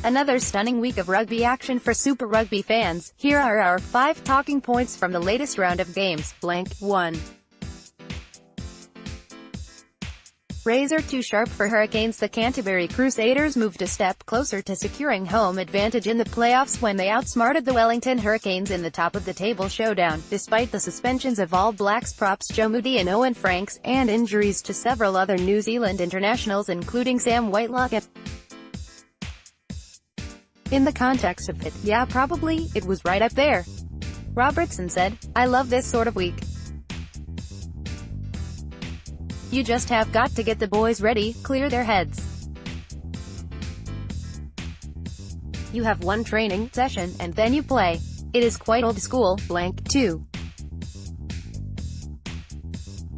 Another stunning week of rugby action for Super Rugby fans. Here are our 5 talking points from the latest round of games. 1. Razor too sharp for Hurricanes. The Canterbury Crusaders moved a step closer to securing home advantage in the playoffs when they outsmarted the Wellington Hurricanes in the top-of-the-table showdown, despite the suspensions of All Blacks props Moody and Owen and injuries to several other New Zealand internationals including Sam Whitelock. In the context of it, yeah, probably, it was right up there. Robertson said, "I love this sort of week. You just have got to get the boys ready, clear their heads. You have one training session, and then you play. It is quite old school. 2.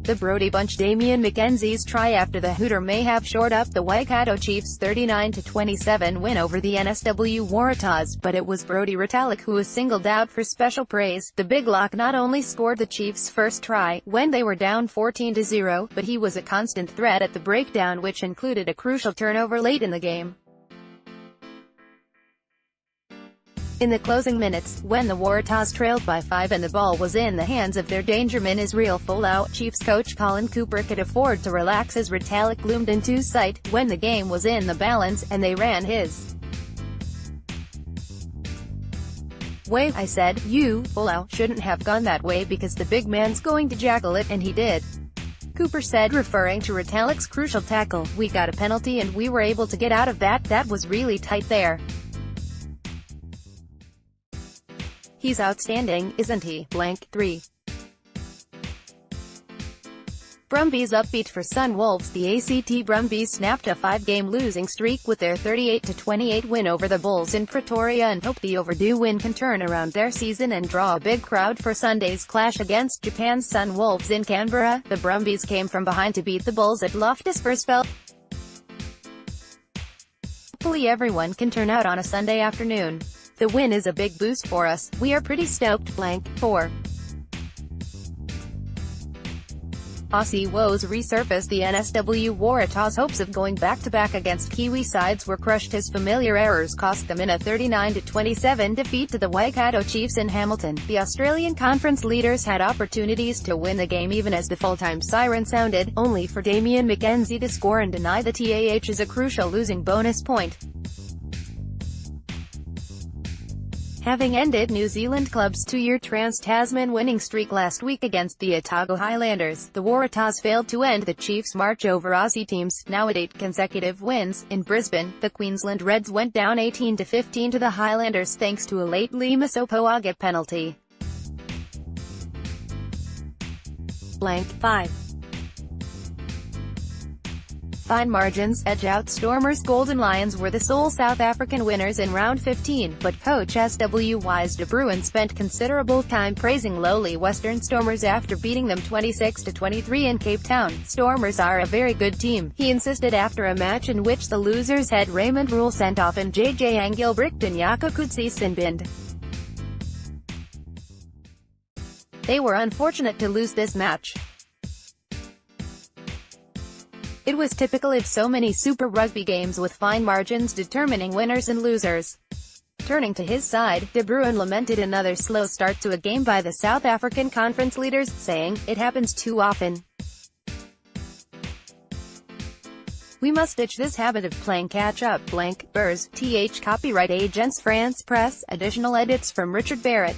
The Brody Bunch. Damian McKenzie's try after the hooter may have shored up the Waikato Chiefs' 39-27 win over the NSW Waratahs, but it was Brody Retallick who was singled out for special praise. The Big Lock not only scored the Chiefs' first try, when they were down 14-0, but he was a constant threat at the breakdown, which included a crucial turnover late in the game. In the closing minutes, when the Waratahs trailed by 5 and the ball was in the hands of their dangerman Israel Folau, Chiefs coach Colin Cooper could afford to relax as Retallick loomed into sight, when the game was in the balance, and they ran his way. "I said, you, Folau, shouldn't have gone that way because the big man's going to jackal it, and he did," Cooper said, referring to Retallick's crucial tackle. "We got a penalty and we were able to get out of that. That was really tight there. He's outstanding, isn't he? 3. Brumbies upbeat for Sun Wolves. The ACT Brumbies snapped a 5-game losing streak with their 38-28 win over the Bulls in Pretoria and hope the overdue win can turn around their season and draw a big crowd for Sunday's clash against Japan's Sun Wolves in Canberra. The Brumbies came from behind to beat the Bulls at Loftus Versfeld. Hopefully everyone can turn out on a Sunday afternoon. The win is a big boost for us. We are pretty stoked. 4. Aussie woes resurfaced. The NSW Waratahs' hopes of going back-to-back against Kiwi sides were crushed as familiar errors cost them in a 39-27 defeat to the Waikato Chiefs in Hamilton. The Australian Conference leaders had opportunities to win the game even as the full-time siren sounded, only for Damian McKenzie to score and deny the TAH's a crucial losing bonus point. Having ended New Zealand club's 2-year Trans-Tasman winning streak last week against the Otago Highlanders, the Waratahs failed to end the Chiefs' march over Aussie teams, now at 8 consecutive wins. In Brisbane, the Queensland Reds went down 18-15 to the Highlanders thanks to a late Lima Sopoaga penalty. 5. Fine margins, edge out. Stormers. Golden Lions were the sole South African winners in round 15, but coach SW Wise de Bruin spent considerable time praising lowly Western Stormers after beating them 26-23 in Cape Town. "Stormers are a very good team," he insisted after a match in which the losers had Raymond Rule sent off and JJ Angilbricht and Yako Kutsi sinbinned. "They were unfortunate to lose this match. It was typical of so many Super Rugby games with fine margins determining winners and losers." Turning to his side, De Bruin lamented another slow start to a game by the South African Conference leaders, saying, "It happens too often. We must ditch this habit of playing catch-up." Burrs, TH. Copyright Agence France Presse. Additional edits from Richard Barrett.